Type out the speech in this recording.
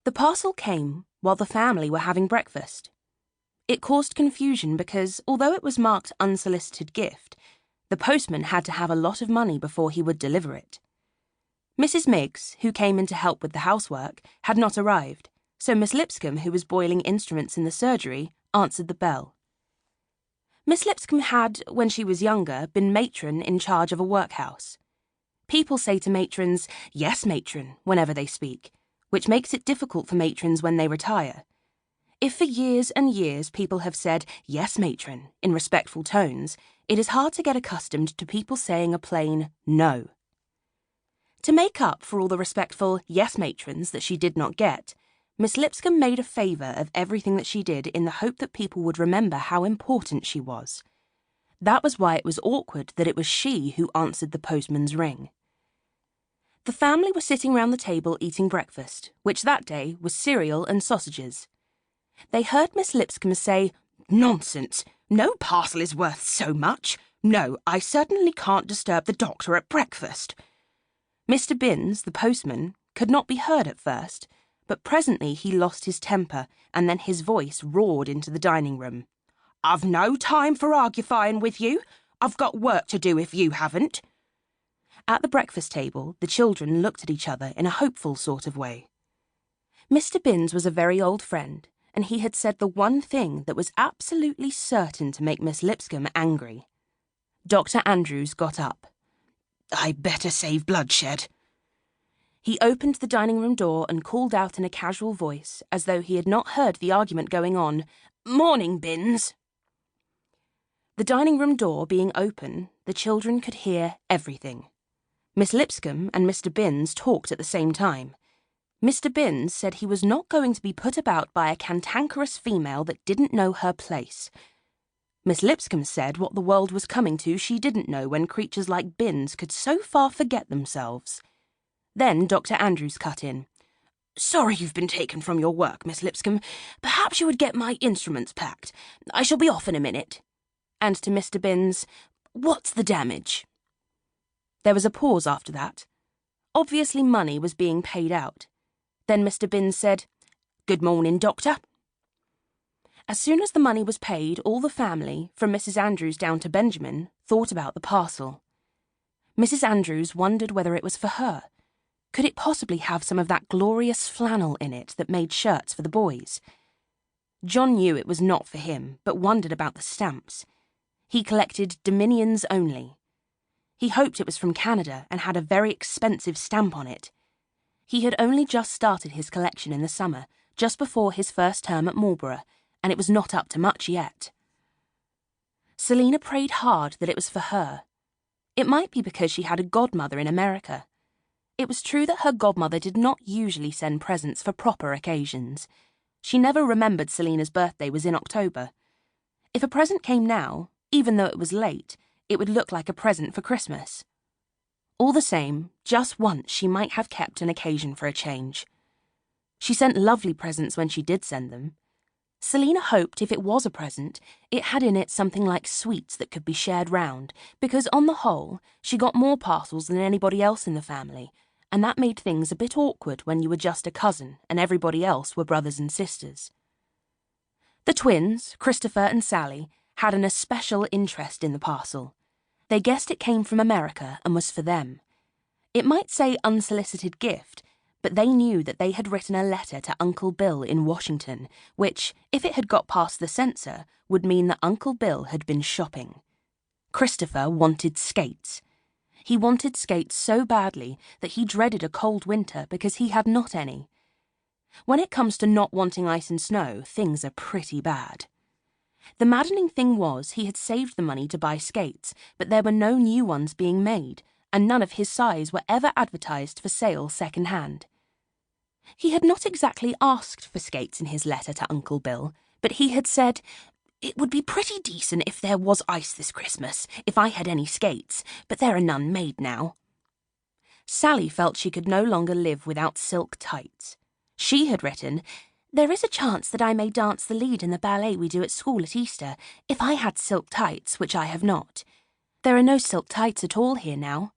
The parcel came while the family were having breakfast. It caused confusion because, although it was marked unsolicited gift, the postman had to have a lot of money before he would deliver it. Mrs. Miggs, who came in to help with the housework, had not arrived, so Miss Lipscomb, who was boiling instruments in the surgery, answered the bell. Miss Lipscomb had, when she was younger, been matron in charge of a workhouse. People say to matrons, "Yes, matron," whenever they speak, which makes it difficult for matrons when they retire. If for years and years people have said, "Yes, matron," in respectful tones, it is hard to get accustomed to people saying a plain "no." To make up for all the respectful "yes, matrons" that she did not get, Miss Lipscomb made a favour of everything that she did in the hope that people would remember how important she was. That was why it was awkward that it was she who answered the postman's ring. The family were sitting round the table eating breakfast, which that day was cereal and sausages. They heard Miss Lipscomb say, "Nonsense! No parcel is worth so much. No, I certainly can't disturb the doctor at breakfast." Mr. Binns, the postman, could not be heard at first, but presently he lost his temper, and then his voice roared into the dining room. "I've no time for argufying with you. I've got work to do if you haven't." At the breakfast table, the children looked at each other in a hopeful sort of way. Mr. Binns was a very old friend, and he had said the one thing that was absolutely certain to make Miss Lipscomb angry. Dr. Andrews got up. "I'd better save bloodshed." He opened the dining room door and called out in a casual voice, as though he had not heard the argument going on, "Morning, Binns." The dining room door being open, the children could hear everything. Miss Lipscomb and Mr. Binns talked at the same time. Mr. Binns said he was not going to be put about by a cantankerous female that didn't know her place. Miss Lipscomb said what the world was coming to she didn't know when creatures like Binns could so far forget themselves. Then Dr. Andrews cut in. "Sorry you've been taken from your work, Miss Lipscomb. Perhaps you would get my instruments packed. I shall be off in a minute." And to Mr. Binns, "What's the damage?" There was a pause after that. Obviously money was being paid out. Then Mr. Binns said, "Good morning, Doctor." As soon as the money was paid, all the family, from Mrs. Andrews down to Benjamin, thought about the parcel. Mrs. Andrews wondered whether it was for her. Could it possibly have some of that glorious flannel in it that made shirts for the boys? John knew it was not for him, but wondered about the stamps. He collected Dominions only. He hoped it was from Canada and had a very expensive stamp on it. He had only just started his collection in the summer, just before his first term at Marlborough, and it was not up to much yet. Selina prayed hard that it was for her. It might be because she had a godmother in America. It was true that her godmother did not usually send presents for proper occasions. She never remembered Selina's birthday was in October. If a present came now, even though it was late, it would look like a present for Christmas. All the same, just once she might have kept an occasion for a change. She sent lovely presents when she did send them. Selina hoped if it was a present, it had in it something like sweets that could be shared round, because on the whole, she got more parcels than anybody else in the family, and that made things a bit awkward when you were just a cousin and everybody else were brothers and sisters. The twins, Christopher and Sally, had an especial interest in the parcel. They guessed it came from America and was for them. It might say unsolicited gift, but they knew that they had written a letter to Uncle Bill in Washington, which, if it had got past the censor, would mean that Uncle Bill had been shopping. Christopher wanted skates. He wanted skates so badly that he dreaded a cold winter because he had not any. When it comes to not wanting ice and snow, things are pretty bad. The maddening thing was he had saved the money to buy skates, but there were no new ones being made, and none of his size were ever advertised for sale second-hand. He had not exactly asked for skates in his letter to Uncle Bill, but he had said, "It would be pretty decent if there was ice this Christmas, if I had any skates, but there are none made now." Sally felt she could no longer live without silk tights. She had written, "There is a chance that I may dance the lead in the ballet we do at school at Easter, if I had silk tights, which I have not. There are no silk tights at all here now."